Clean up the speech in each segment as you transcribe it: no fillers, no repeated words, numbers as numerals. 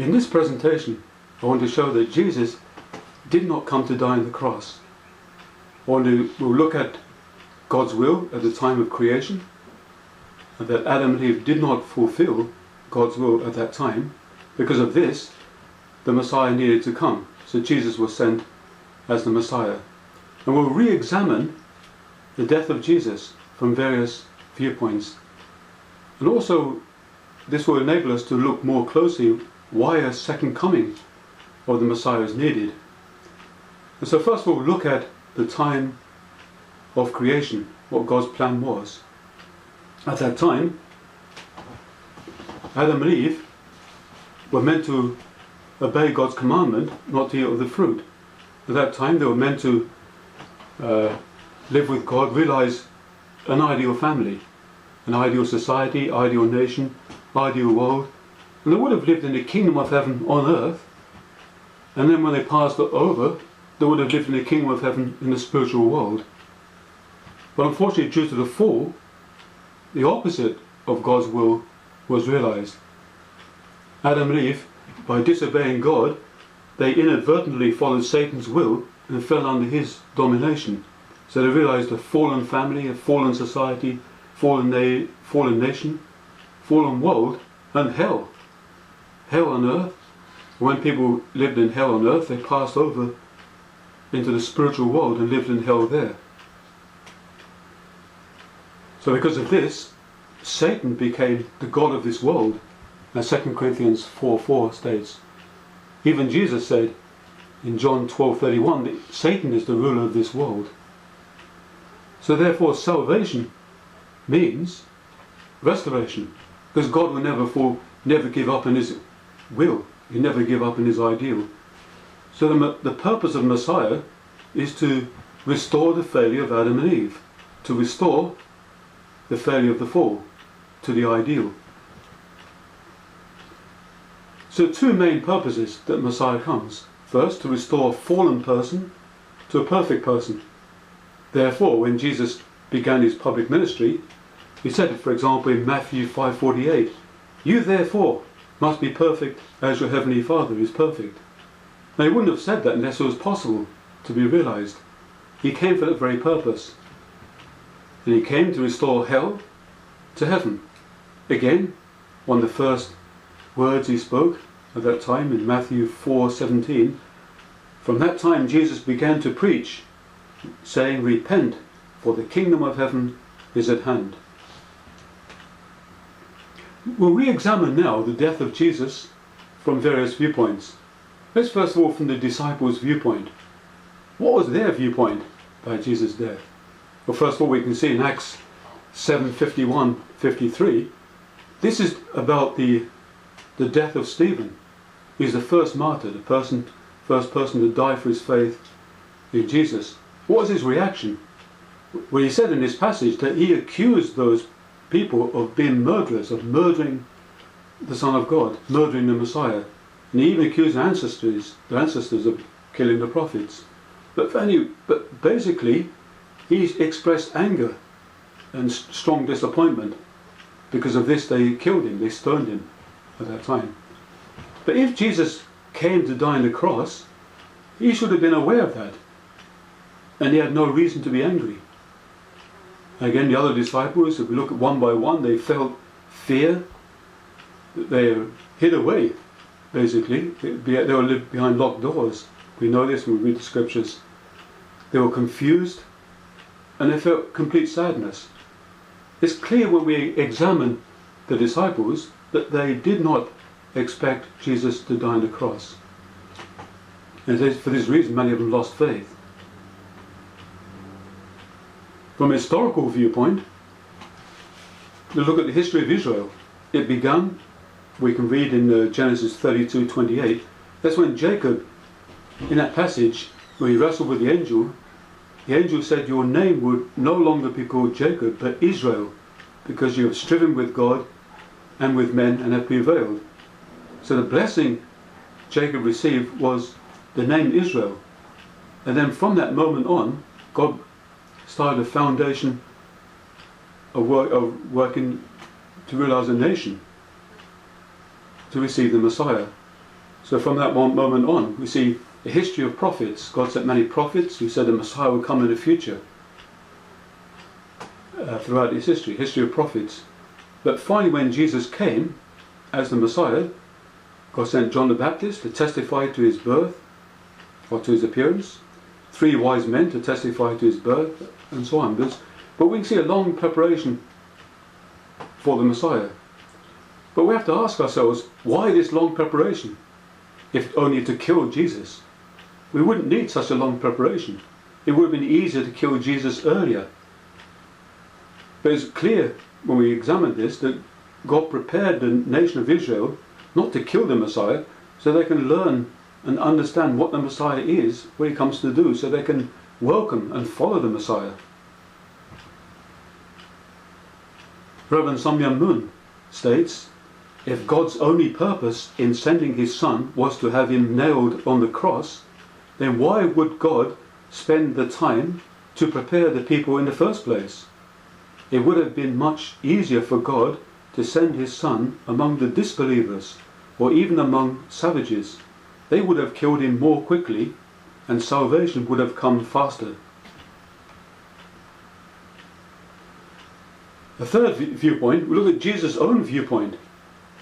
In this presentation, I want to show that Jesus did not come to die on the cross. We'll look at God's will at the time of creation, and that Adam and Eve did not fulfill God's will at that time. Because of this, the Messiah needed to come. So Jesus was sent as the Messiah. And we'll re-examine the death of Jesus from various viewpoints. And also, this will enable us to look more closely why a second coming of the Messiah is needed. And so first we'll look at the time of creation, what God's plan was. At that time, Adam and Eve were meant to obey God's commandment not to eat of the fruit. At that time they were meant to live with God, realize an ideal family, an ideal society, ideal nation, ideal world. And they would have lived in the kingdom of heaven on earth, and then when they passed over, they would have lived in the kingdom of heaven in the spiritual world. But unfortunately, due to the fall, the opposite of God's will was realized. Adam and Eve, by disobeying God, they inadvertently followed Satan's will and fell under his domination. So they realized a fallen family, a fallen society, fallen nation, fallen world, and hell. Hell on earth. When people lived in hell on earth, they passed over into the spiritual world and lived in hell there. So because of this, Satan became the god of this world, as 2 Corinthians 4:4 states. Even Jesus said in John 12:31 that Satan is the ruler of this world. So therefore salvation means restoration, because God will never give up in his will. He never give up in his ideal. So the purpose of Messiah is to restore the failure of Adam and Eve, to restore the failure of the fall to the ideal. So two main purposes that Messiah comes. First, to restore a fallen person to a perfect person. Therefore, when Jesus began his public ministry, he said, for example, in Matthew 5:48, "You therefore must be perfect as your heavenly Father is perfect." Now he wouldn't have said that unless it was possible to be realized. He came for that very purpose. And he came to restore hell to heaven. Again, one of the first words he spoke at that time in Matthew 4:17, from that time Jesus began to preach, saying, "Repent, for the kingdom of heaven is at hand." We'll re-examine now the death of Jesus from various viewpoints. Let's first of all from the disciples' viewpoint. What was their viewpoint by Jesus' death? Well, first of all, we can see in Acts 7:51-53, this is about the death of Stephen. He's the first martyr, the first person to die for his faith in Jesus. What was his reaction? Well, he said in this passage that he accused those people of being murderers, of murdering the Son of God, murdering the Messiah. And he even accused their ancestors of killing the prophets. But basically, he expressed anger and strong disappointment. Because of this, they killed him, they stoned him at that time. But if Jesus came to die on the cross, he should have been aware of that. And he had no reason to be angry. Again, the other disciples, if we look at one by one, they felt fear. They hid away, basically. They were lived behind locked doors. We know this when we read the scriptures. They were confused, and they felt complete sadness. It's clear when we examine the disciples that they did not expect Jesus to die on the cross. And for this reason, many of them lost faith. From a historical viewpoint, we look at the history of Israel. It began, we can read in Genesis 32:28. That's when Jacob, in that passage, when he wrestled with the angel said, "Your name would no longer be called Jacob, but Israel, because you have striven with God and with men and have prevailed." So the blessing Jacob received was the name Israel. And then from that moment on, God started a foundation of working to realize a nation, to receive the Messiah. So from that one moment on, we see a history of prophets. God sent many prophets who said the Messiah would come in the future. Throughout his history of prophets. But finally when Jesus came as the Messiah, God sent John the Baptist to testify to his birth, or to his appearance, 3 wise men to testify to his birth, and so on. But we can see a long preparation for the Messiah. But we have to ask ourselves, why this long preparation, if only to kill Jesus? We wouldn't need such a long preparation. It would have been easier to kill Jesus earlier. But it's clear when we examine this that God prepared the nation of Israel not to kill the Messiah, so they can learn and understand what the Messiah is, what he comes to do, so they can welcome and follow the Messiah. Reverend Sun Myung Moon states, if God's only purpose in sending his son was to have him nailed on the cross, then why would God spend the time to prepare the people in the first place? It would have been much easier for God to send his son among the disbelievers, or even among savages. They would have killed him more quickly, and salvation would have come faster. A third viewpoint, we look at Jesus' own viewpoint,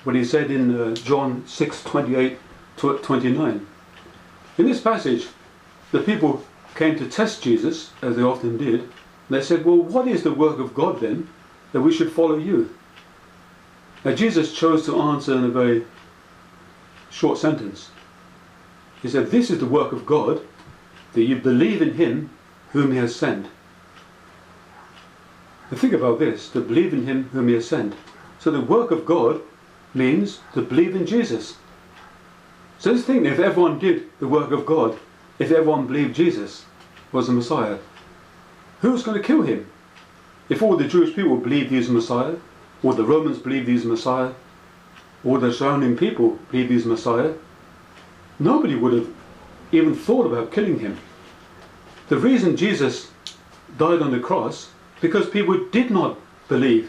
what he said in John 6:28-29. In this passage, the people came to test Jesus, as they often did. They said, well, what is the work of God then, that we should follow you? Now Jesus chose to answer in a very short sentence. He said, this is the work of God, that you believe in him whom he has sent. Now think about this, to believe in him whom he has sent. So the work of God means to believe in Jesus. So just think, if everyone did the work of God, if everyone believed Jesus was the Messiah, who's going to kill him? If all the Jewish people believed he was the Messiah, or the Romans believed he was the Messiah, or the surrounding people believed he was the Messiah, nobody would have even thought about killing him. The reason Jesus died on the cross, because people did not believe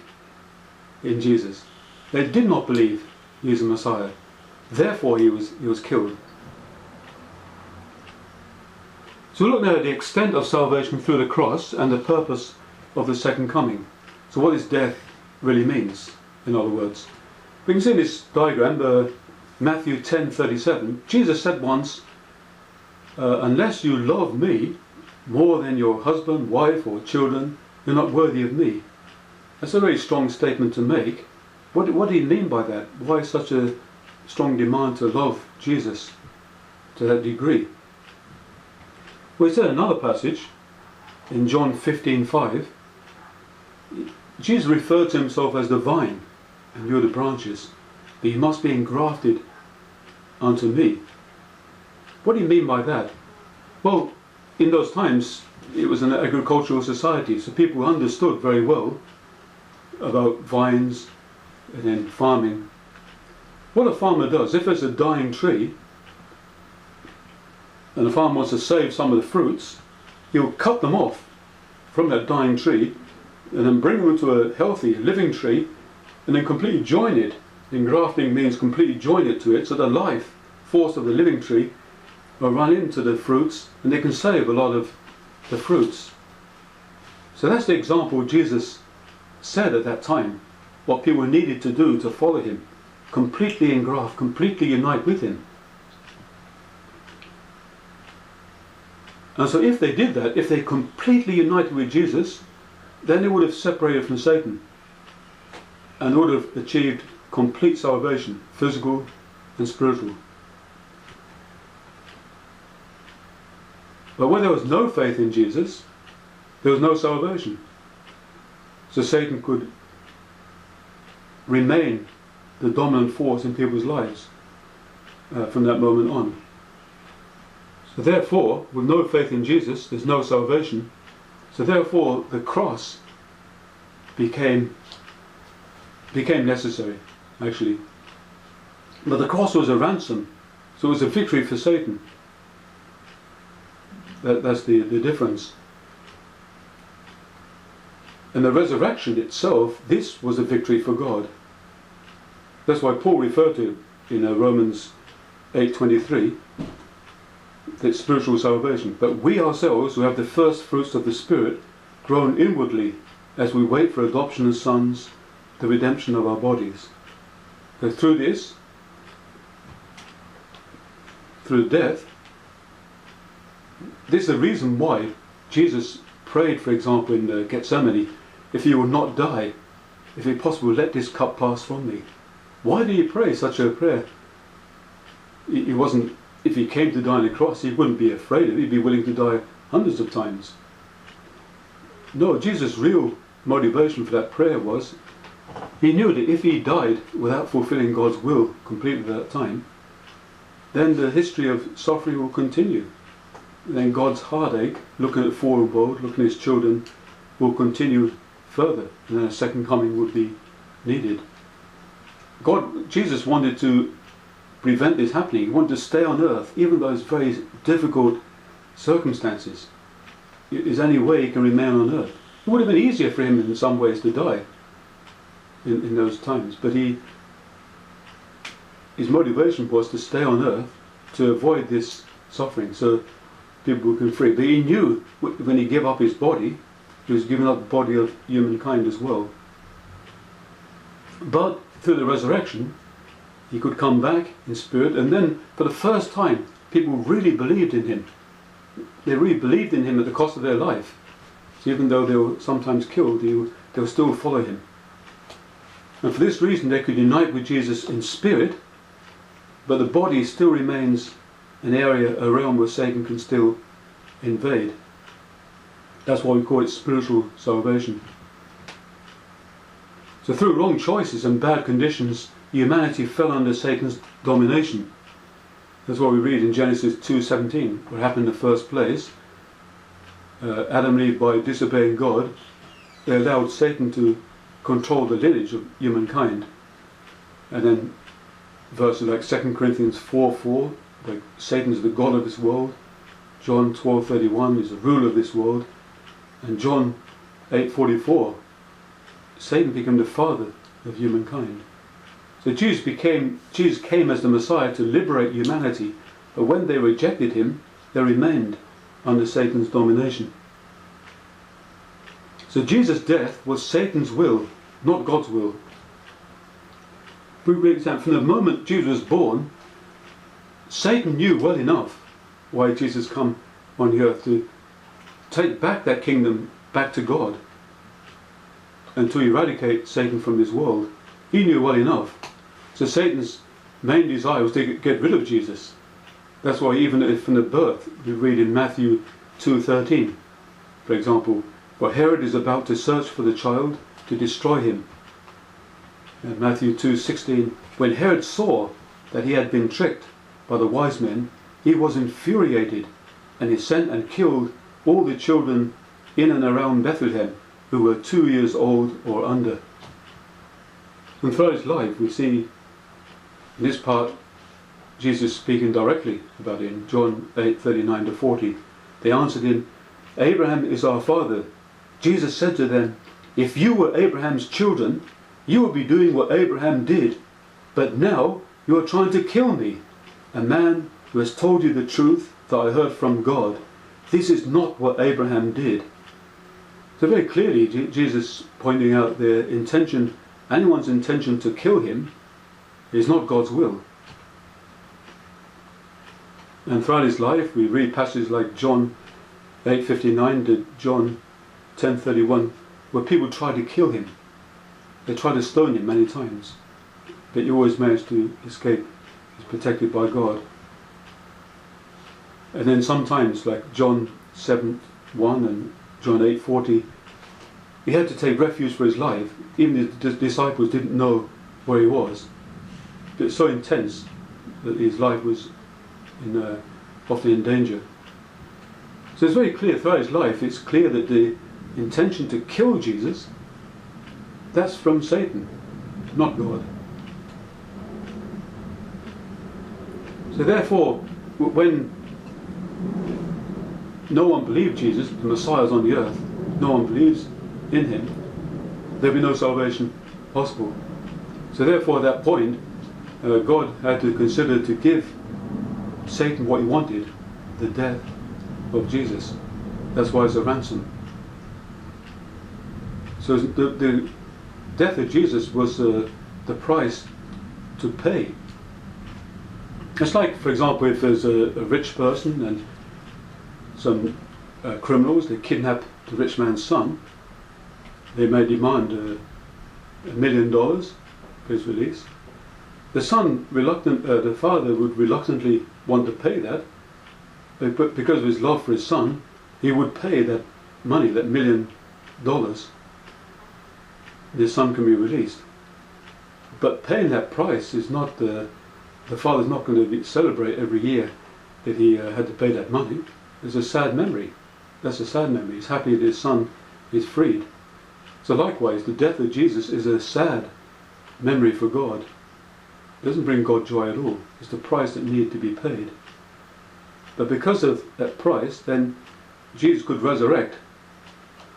in Jesus. They did not believe he was the Messiah. Therefore he was killed. So we look now at the extent of salvation through the cross and the purpose of the second coming. So what this death really means, in other words. We can see in this diagram, Matthew 10:37, Jesus said once, unless you love me more than your husband, wife or children, you're not worthy of me. That's a very strong statement to make. What do you mean by that? Why such a strong demand to love Jesus to that degree? Well, it's in another passage, in John 15:5, Jesus referred to himself as the vine, and you're the branches, but you must be engrafted unto me. What do you mean by that? Well, in those times, it was an agricultural society, so people understood very well about vines and then farming. What a farmer does, if there's a dying tree, and the farmer wants to save some of the fruits, he'll cut them off from that dying tree and then bring them to a healthy, living tree and then completely join it. Engrafting means completely join it to it, so the life force of the living tree will run into the fruits and they can save a lot of the fruits. So that's the example Jesus said at that time, what people needed to do to follow him. Completely engraft, completely unite with him. And so if they did that, if they completely united with Jesus, then they would have separated from Satan and would have achieved complete salvation, physical and spiritual. But when there was no faith in Jesus, there was no salvation. So Satan could remain the dominant force in people's lives from that moment on. So therefore, with no faith in Jesus, there's no salvation. So therefore, the cross became necessary, actually. But the cross was a ransom, so it was a victory for Satan. That's the difference. And the resurrection itself, this was a victory for God. That's why Paul referred to in Romans 8:23, that's spiritual salvation. But we ourselves, who have the first fruits of the Spirit, groan inwardly as we wait for adoption as sons, the redemption of our bodies. So through this, through death, this is the reason why Jesus prayed, for example, in Gethsemane, if he will not die, if it possible, let this cup pass from me. Why did he pray such a prayer? He wasn't, if he came to die on the cross, he wouldn't be afraid of it, he'd be willing to die hundreds of times. No, Jesus' real motivation for that prayer was, he knew that if he died without fulfilling God's will completely at that time, then the history of suffering will continue. Then God's heartache, looking at the fallen world, looking at his children, will continue further, and then a second coming would be needed. Jesus wanted to prevent this happening. He wanted to stay on earth, even those very difficult circumstances. Is there any way he can remain on earth? It would have been easier for him in some ways to die in those times, but his motivation was to stay on earth to avoid this suffering, so people would be free. But he knew when he gave up his body, he was giving up the body of humankind as well. But through the resurrection, he could come back in spirit, and then for the first time, people really believed in him. They really believed in him at the cost of their life. So even though they were sometimes killed, they would still follow him. And for this reason, they could unite with Jesus in spirit, but the body still remains an area, a realm where Satan can still invade. That's why we call it spiritual salvation. So through wrong choices and bad conditions, humanity fell under Satan's domination. That's what we read in Genesis 2:17, what happened in the first place. Adam and Eve, by disobeying God, they allowed Satan to control the lineage of humankind. And then verses like 2 Corinthians 4:4, like Satan is the god of this world. John 12:31 is the ruler of this world. And John 8:44, Satan became the father of humankind. So Jesus came as the Messiah to liberate humanity, but when they rejected him, they remained under Satan's domination. So Jesus' death was Satan's will, not God's will. From the moment Jesus was born, Satan knew well enough why Jesus come on the earth, to take back that kingdom back to God and to eradicate Satan from this world. He knew well enough. So Satan's main desire was to get rid of Jesus. That's why even if from the birth, we read in Matthew 2:13, for example, for Herod is about to search for the child to destroy him. And Matthew 2:16, when Herod saw that he had been tricked by the wise men, he was infuriated, and he sent and killed all the children in and around Bethlehem who were 2 years old or under. And throughout his life we see in this part Jesus speaking directly about it in John 8:39-40. They answered him, Abraham is our father. Jesus said to them, if you were Abraham's children, you would be doing what Abraham did. But now you are trying to kill me, a man who has told you the truth that I heard from God. This is not what Abraham did. So very clearly Jesus pointing out their intention, anyone's intention to kill him, is not God's will. And throughout his life we read passages like John 8:59 to John 10:31, where people try to kill him. They try to stone him many times, but he always managed to escape. He's protected by God. And then sometimes, like John 7:1 and John 8:40, he had to take refuge for his life. Even the disciples didn't know where he was. But it's so intense that his life was often in danger. So it's very clear throughout his life, it's clear that the intention to kill Jesus, that's from Satan, not God. So therefore, when no one believed Jesus, the Messiah is on the earth, no one believes in him, there'll be no salvation possible. So therefore at that point, God had to consider to give Satan what he wanted, the death of Jesus. That's why it's a ransom. So the death of Jesus was the price to pay. It's like, for example, if there's a rich person and some criminals, they kidnap the rich man's son, they may demand $1 million for his release. The the father would reluctantly want to pay that, but because of his love for his son, he would pay that money, that $1 million. His son can be released. But paying that price is not the father's not going to celebrate every year that he had to pay that money. It's a sad memory. That's a sad memory. He's happy that his son is freed. So likewise, the death of Jesus is a sad memory for God. It doesn't bring God joy at all. It's the price that needed to be paid. But because of that price, then Jesus could resurrect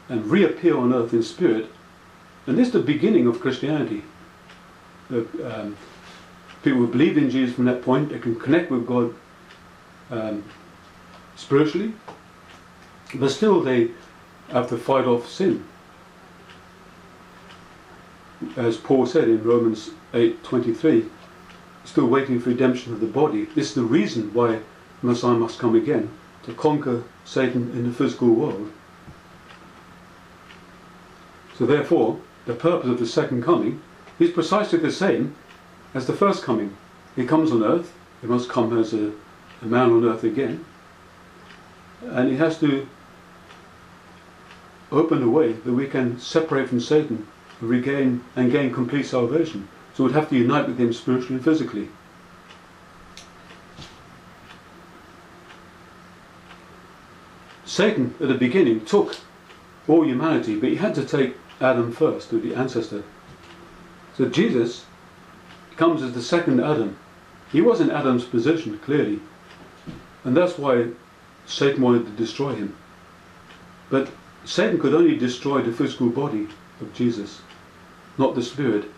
and reappear on earth in spirit. And this is the beginning of Christianity. People who believe in Jesus from that point, they can connect with God spiritually, but still they have to fight off sin. As Paul said in Romans 8:23, still waiting for redemption of the body. This is the reason why Messiah must come again, to conquer Satan in the physical world. So therefore, the purpose of the second coming is precisely the same as the first coming. He comes on earth, he must come as a man on earth again, and he has to open the way that we can separate from Satan, regain and gain complete salvation. So we'd have to unite with him spiritually and physically. Satan at the beginning took all humanity, but he had to take Adam first, the ancestor. So Jesus comes as the second Adam. He was in Adam's position, clearly. And that's why Satan wanted to destroy him. But Satan could only destroy the physical body of Jesus, not the spirit.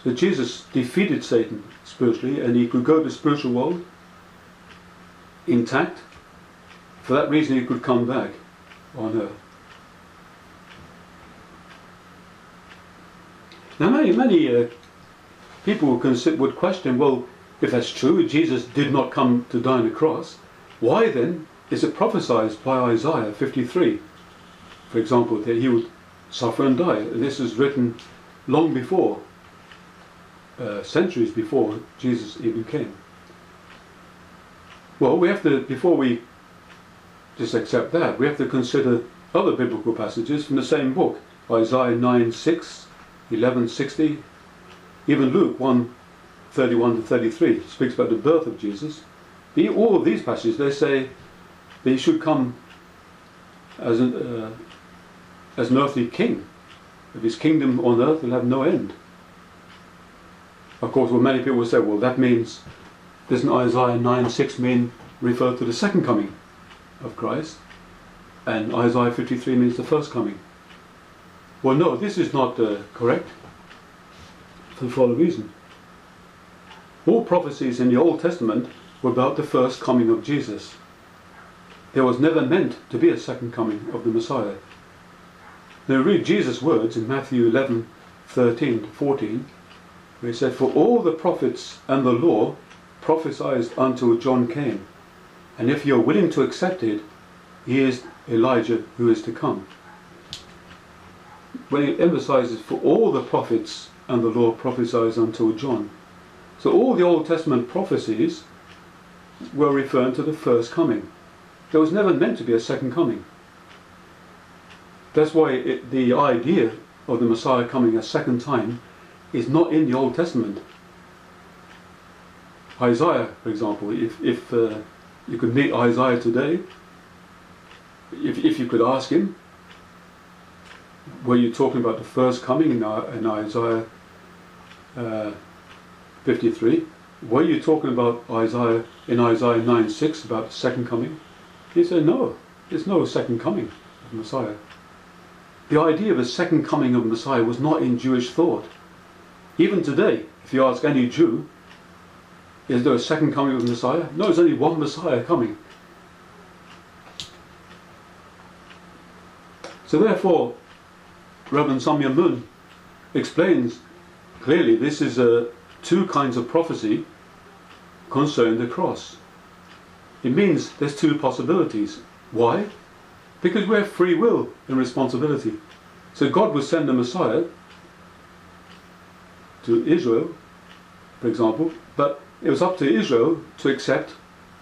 So Jesus defeated Satan spiritually, and he could go to the spiritual world intact. For that reason he could come back on earth. Now many people would question, well, if that's true, Jesus did not come to die on the cross, why then is it prophesied by Isaiah 53, for example, that he would suffer and die? This is written long before, centuries before Jesus even came. Well, we have to, before we just accept that, we have to consider other biblical passages from the same book. Isaiah 9:6, 11:60, even Luke 1:31 to 33 speaks about the birth of Jesus. All of these passages, they say that he should come as an earthly king. Of his kingdom on earth will have no end. Of course, well, many people will say, well, that means, doesn't Isaiah 9:6 refer to the second coming of Christ? And Isaiah 53 means the first coming. Well, no, this is not correct, for the following reason. All prophecies in the Old Testament were about the first coming of Jesus. There was never meant to be a second coming of the Messiah. Now read Jesus' words in Matthew 11:13 to 14, where he said, "For all the prophets and the law prophesied until John came. And if you're willing to accept it, he is Elijah who is to come." When it emphasizes, for all the prophets and the law prophesied until John. So all the Old Testament prophecies were referring to the first coming. There was never meant to be a second coming. That's why the idea of the Messiah coming a second time is not in the Old Testament. Isaiah, for example, if you could meet Isaiah today, if you could ask him, were you talking about the first coming in Isaiah 53? Were you talking about Isaiah 9:6 about the second coming? He said, no, there's no second coming of the Messiah. The idea of a second coming of Messiah was not in Jewish thought. Even today, if you ask any Jew, Is there a second coming of the Messiah? No, there's only one Messiah coming. So therefore, Reverend Samya Mun explains clearly this is two kinds of prophecy concerning the cross. It means there's two possibilities. Why? Because we have free will and responsibility. So God will send the Messiah to Israel, for example, but it was up to Israel to accept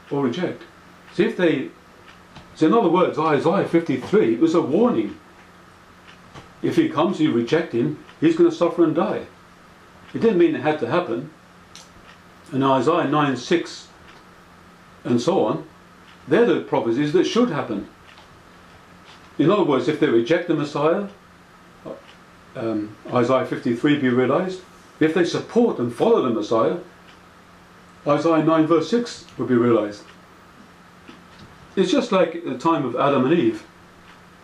or reject. So in other words, Isaiah 53, it was a warning. If he comes, you reject him, he's going to suffer and die. It didn't mean it had to happen. And Isaiah 9:6 and so on, they're the prophecies that should happen. In other words, if they reject the Messiah, Isaiah 53 be realized. If they support and follow the Messiah, Isaiah 9 verse 6 will be realized. It's just like at the time of Adam and Eve.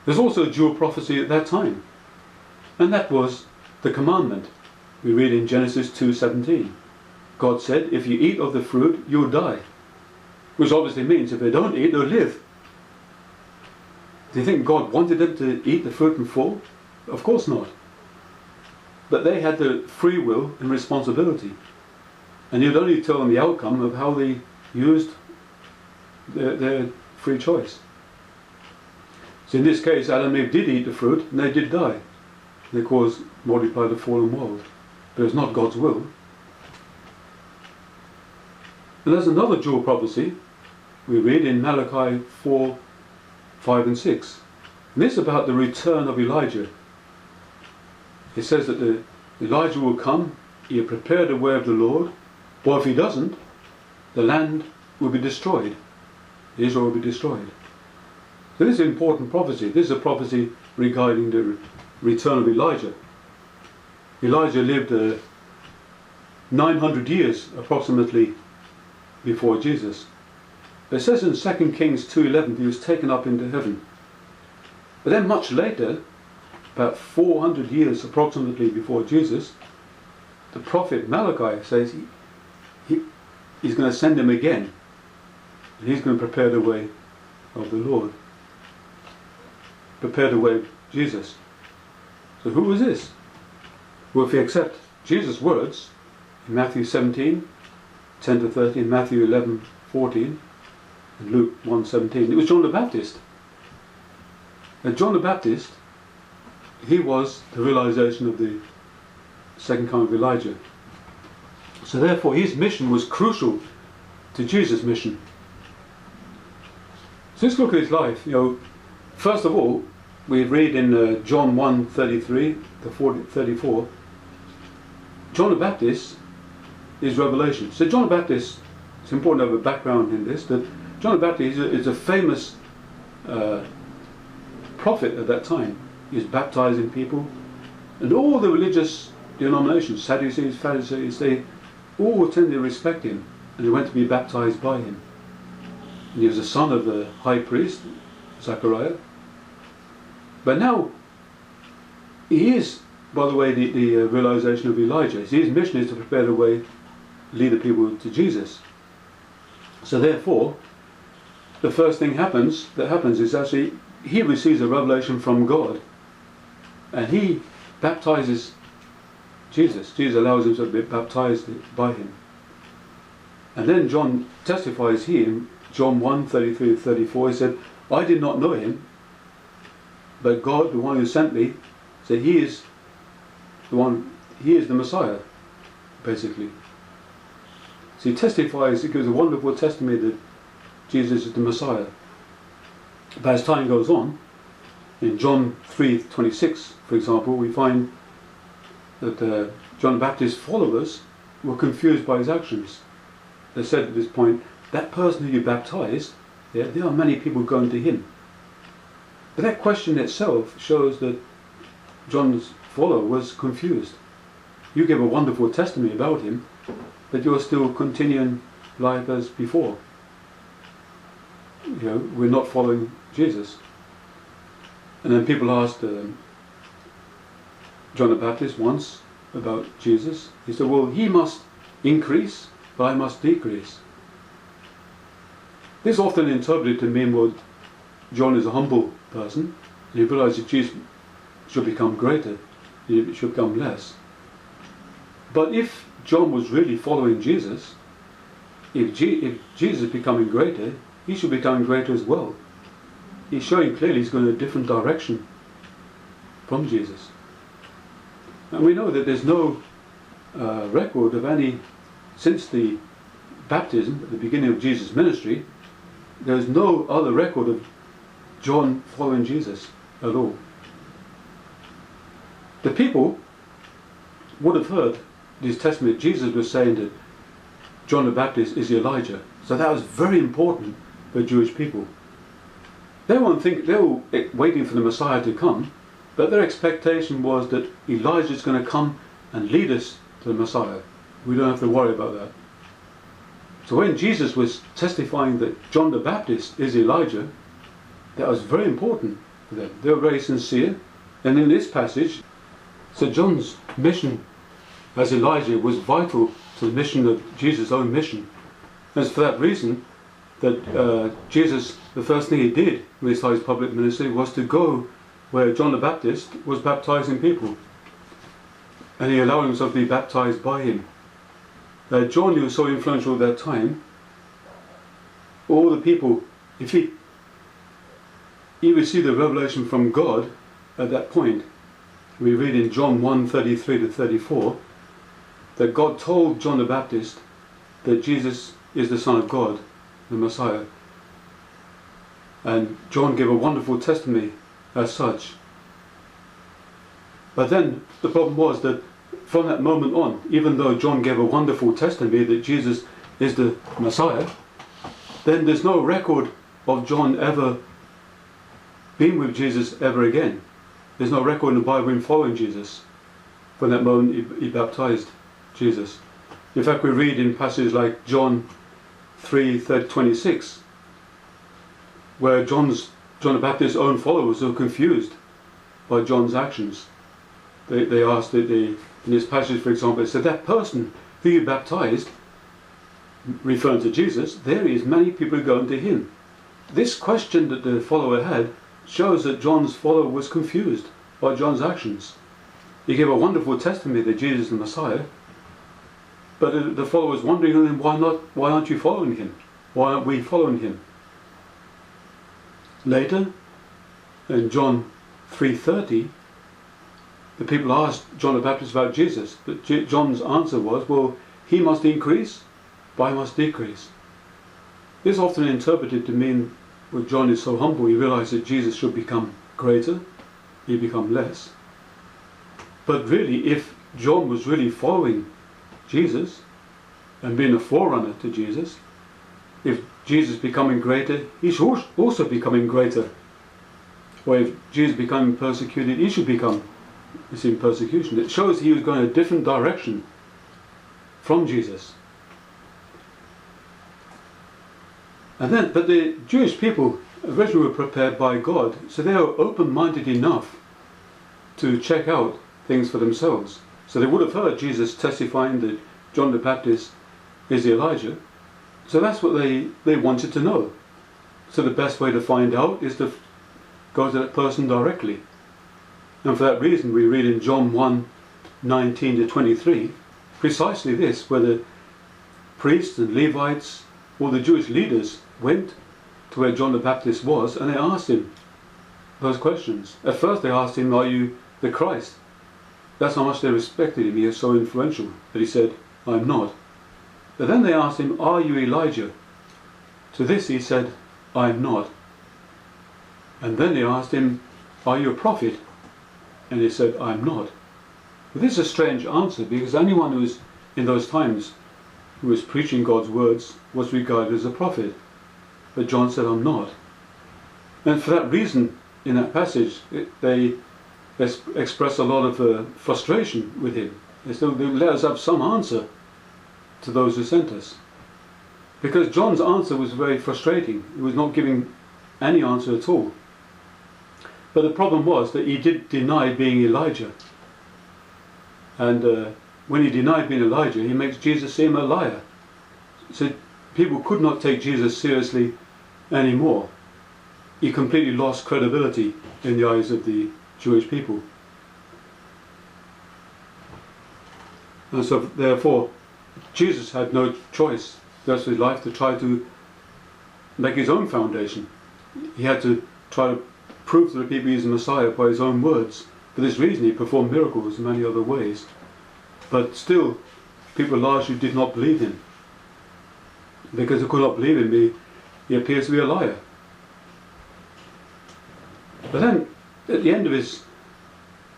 There's also a dual prophecy at that time. And that was the commandment. We read in Genesis 2:17. God said, if you eat of the fruit, you'll die. Which obviously means if they don't eat, they'll live. Do you think God wanted them to eat the fruit and fall? Of course not. But they had the free will and responsibility. And you'd only tell them the outcome of how they used their free choice. So in this case, Adam and Eve did eat the fruit and they did die. They multiplied the fallen world. But it's not God's will. And there's another dual prophecy we read in Malachi 4:5 and 6. And this is about the return of Elijah. It says that Elijah will come, he'll prepare the way of the Lord, or if he doesn't, the land will be destroyed. Israel will be destroyed. So this is an important prophecy. This is a prophecy regarding the return of Elijah. Elijah lived 900 years approximately before Jesus. It says in 2 Kings 2:11 he was taken up into heaven. But then much later, about 400 years approximately before Jesus, the prophet Malachi says he's going to send him again. And he's going to prepare the way of the Lord. Prepare the way of Jesus. So who is this? Well, if we accept Jesus' words in Matthew 17:10-13, Matthew 11:14, and Luke 1:17, it was John the Baptist. And John the Baptist, he was the realization of the second coming of Elijah. So therefore his mission was crucial to Jesus' mission. So let's look at his life. First of all, we read in John 1:33-34, John the Baptist is revelation. So John the Baptist, it's important to have a background in this, that John the Baptist is a famous prophet at that time. He was baptizing people, and all the religious denominations, Sadducees, Pharisees, they all tended to respect him, and they went to be baptized by him. And he was the son of the high priest, Zechariah. But now, he is, by the way, the realization of Elijah. His mission is to prepare the way, lead the people to Jesus. So therefore, the first thing that happens is actually he receives a revelation from God, and he baptizes Jesus. Jesus allows him to be baptized by him. And then John testifies here in John 1:33-34, he said, I did not know him, but God, the one who sent me, said he is the Messiah, basically. So he testifies, he gives a wonderful testimony that Jesus is the Messiah. But as time goes on, in John 3:26, for example, we find that John the Baptist's followers were confused by his actions. They said at this point, that person who you baptized, there are many people going to him. But that question itself shows that John's follower was confused. You give a wonderful testimony about him, but you're still continuing life as before. We're not following Jesus. And then people asked John the Baptist once about Jesus. He said, well, he must increase but I must decrease. This is often interpreted to mean, well, John is a humble person, and he realizes that Jesus should become greater, he should become less. But if John was really following Jesus, if Jesus is becoming greater, he should become greater as well. He's showing clearly he's going in a different direction from Jesus. And we know that there's no record of any, since the baptism at the beginning of Jesus' ministry, there's no other record of John following Jesus at all. The people would have heard this testimony. Jesus was saying that John the Baptist is Elijah. So that was very important for Jewish people. They were waiting for the Messiah to come, but their expectation was that Elijah is going to come and lead us to the Messiah. We don't have to worry about that. So when Jesus was testifying that John the Baptist is Elijah, that was very important for them. They were very sincere. And in this passage, so John's mission as Elijah was vital to the mission of Jesus' own mission. And it's for that reason that Jesus, the first thing he did when he started his public ministry was to go where John the Baptist was baptizing people. And he allowed himself to be baptized by him. John, who was so influential at that time, all the people, if he received the revelation from God at that point, we read in John 1:33 to 34, that God told John the Baptist that Jesus is the Son of God, the Messiah. And John gave a wonderful testimony as such. But then the problem was that from that moment on, even though John gave a wonderful testimony that Jesus is the Messiah, then there's no record of John ever being with Jesus ever again. There's no record in the Bible of him following Jesus. From that moment he baptized Jesus. In fact, we read in passages like John 3:26, where John the Baptist's own followers were confused by John's actions. They asked in this passage, for example, it said, that person who you baptized, referring to Jesus, there is many people going to him. This question that the follower had shows that John's follower was confused by John's actions. He gave a wonderful testimony that Jesus is the Messiah, but the follower was wondering, why aren't you following him? Why aren't we following him? Later, in John 3:30, the people asked John the Baptist about Jesus, but John's answer was, well, he must increase, but I must decrease. This is often interpreted to mean, well, John is so humble, he realized that Jesus should become greater, he become less. But really, if John was really following Jesus and being a forerunner to Jesus, if Jesus becoming greater, he should also becoming greater. Or if Jesus becoming persecuted, he should become in persecution. It shows he was going in a different direction from Jesus. But the Jewish people originally were prepared by God, so they were open-minded enough to check out things for themselves. So they would have heard Jesus testifying that John the Baptist is Elijah. So that's what they wanted to know. So the best way to find out is to go to that person directly. And for that reason we read in John 1:19 to 23 precisely this, where the priests and Levites, all the Jewish leaders, went to where John the Baptist was and they asked him those questions. At first they asked him, are you the Christ? That's how much they respected him. He was so influential that he said, I'm not. But then they asked him, are you Elijah? To this he said, I'm not. And then they asked him, are you a prophet? And he said, I'm not. But this is a strange answer, because anyone who was in those times who was preaching God's words was regarded as a prophet. But John said, I'm not. And for that reason, in that passage, they express a lot of frustration with him. They let us have some answer to those who sent us. Because John's answer was very frustrating. He was not giving any answer at all. But the problem was that he did deny being Elijah. And when he denied being Elijah, he makes Jesus seem a liar. So people could not take Jesus seriously anymore. He completely lost credibility in the eyes of the Jewish people. And so therefore, Jesus had no choice the rest of his life to try to make his own foundation. He had to try to prove to the people he's the Messiah by his own words. For this reason he performed miracles in many other ways. But still, people largely did not believe him. Because they could not believe him, he appears to be a liar. But then, at the end of his,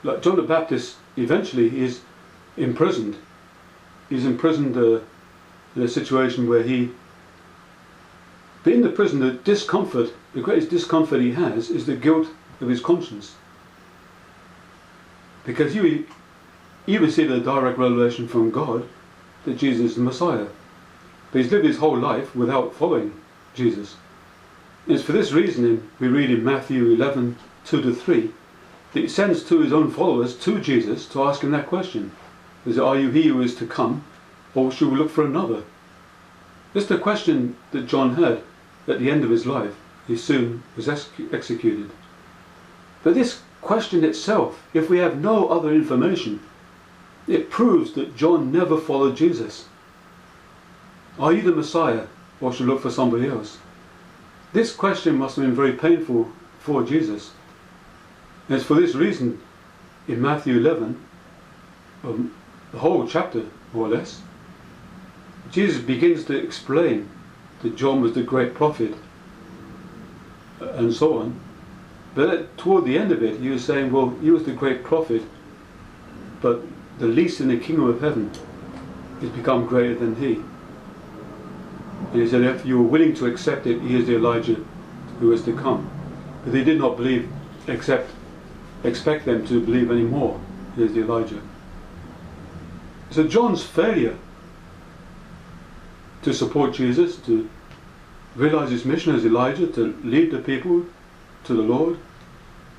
like John the Baptist, eventually he is imprisoned. He's imprisoned in a situation where but in the prison, the greatest discomfort he has is the guilt of his conscience. Because he received a direct revelation from God that Jesus is the Messiah. But he's lived his whole life without following Jesus. And it's for this reason we read in Matthew 11, 2-3, that he sends to his own followers to Jesus to ask him that question. Is it, are you he who is to come, or should we look for another? This is the question that John had at the end of his life. He soon was executed. But this question itself, if we have no other information, it proves that John never followed Jesus. Are you the Messiah, or should we look for somebody else? This question must have been very painful for Jesus. And it's for this reason, in Matthew 11, the whole chapter, more or less, Jesus begins to explain that John was the great prophet, and so on. But toward the end of it, he was saying, well, he was the great prophet, but the least in the kingdom of heaven has become greater than he. And he said, if you were willing to accept it, he is the Elijah who is to come. But they did not believe, expect them to believe any more. He is the Elijah. So John's failure to support Jesus, to realize his mission as Elijah, to lead the people to the Lord,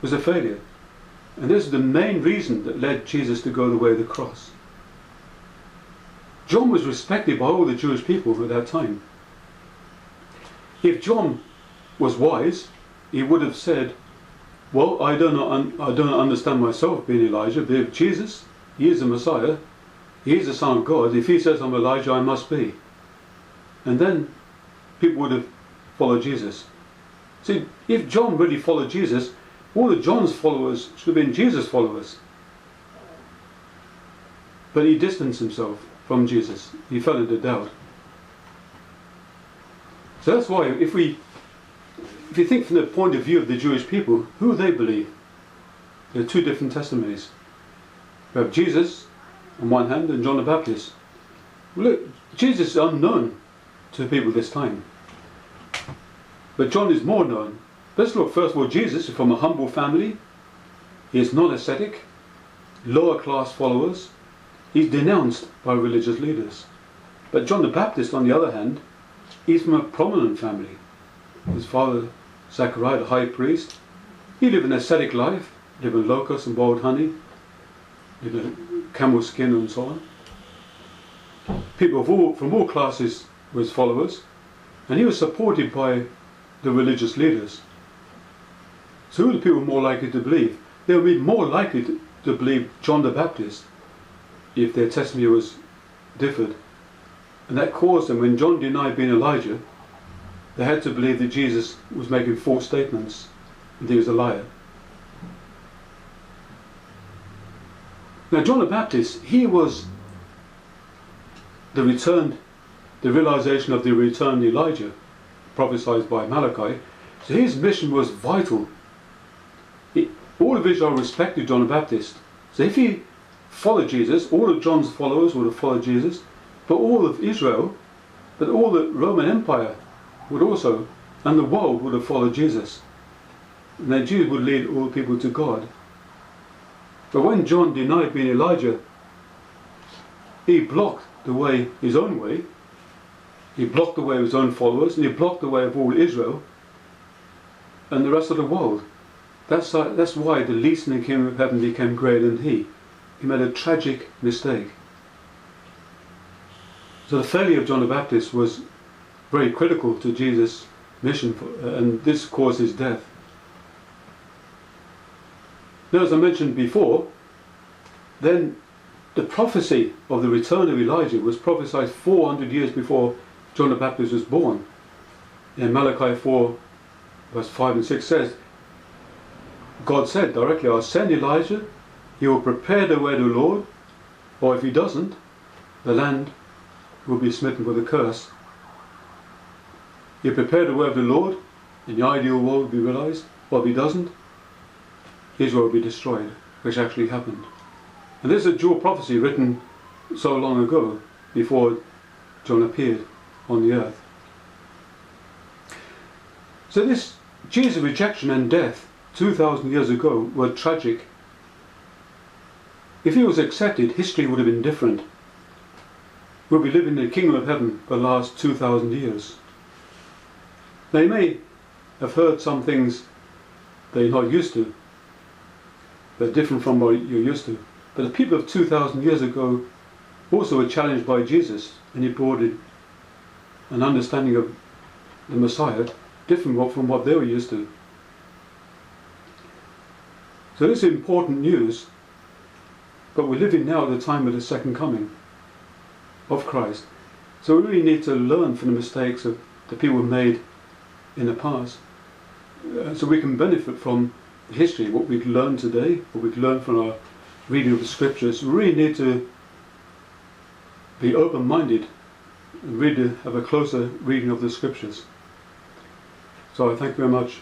was a failure. And this is the main reason that led Jesus to go the way of the cross. John was respected by all the Jewish people at that time. If John was wise, he would have said, well, I do not understand myself being Elijah, but if Jesus, he is the Messiah, he is the Son of God, if he says I'm Elijah, I must be. And then people would have followed Jesus. See, if John really followed Jesus, all of John's followers should have been Jesus' followers. But he distanced himself from Jesus. He fell into doubt. So that's why, if you think from the point of view of the Jewish people, who they believe? There are two different testimonies. We have Jesus on one hand and John the Baptist. Well, look, Jesus is unknown to the people this time. But John is more known. Let's look first of all, Jesus is from a humble family. He is non-ascetic, lower class followers. He's denounced by religious leaders. But John the Baptist, on the other hand, he's from a prominent family. His father, Zachariah, the high priest, he lived an ascetic life, lived on locusts and wild honey, lived on camel skin and so on. People from all classes were his followers, and he was supported by the religious leaders. So who are the people more likely to believe? They would be more likely to believe John the Baptist if their testimony was differed. And that caused them, when John denied being Elijah, they had to believe that Jesus was making false statements and he was a liar. Now John the Baptist, he was the realization of the returned Elijah, prophesied by Malachi. So his mission was vital. All of Israel respected John the Baptist. So if he followed Jesus, all of John's followers would have followed Jesus, but all of Israel, but all the Roman Empire would also, and the world would have followed Jesus. And then Jesus would lead all people to God. But when John denied being Elijah, he blocked the way, his own way. He blocked the way of his own followers, and he blocked the way of all Israel and the rest of the world. That's why the least in the kingdom of heaven became greater than he. He made a tragic mistake. So the failure of John the Baptist was very critical to Jesus' mission, and this caused his death. Now, as I mentioned before, then the prophecy of the return of Elijah was prophesied 400 years before John the Baptist was born. In Malachi 4, verse 5 and 6 says, God said directly, I'll send Elijah, he will prepare the way of the Lord, or if he doesn't, the land will be smitten with a curse. He'll prepare the way of the Lord, in the ideal world will be realized, or if he doesn't, Israel will be destroyed, which actually happened. And this is a dual prophecy written so long ago, before John appeared on the earth. So this Jesus' rejection and death 2,000 years ago were tragic. If he was accepted, history would have been different. We'll be living in the kingdom of heaven for the last 2,000 years. Now you may have heard some things that you're not used to. They're different from what you're used to. But the people of 2,000 years ago also were challenged by Jesus, and he brought in an understanding of the Messiah different from what they were used to. So this is important news, but we're living now at the time of the second coming of Christ. So we really need to learn from the mistakes of the people made in the past, so we can benefit from history, what we've learned today, what we've learned from our reading of the scriptures. We really need to be open-minded and really have a closer reading of the scriptures. So I thank you very much.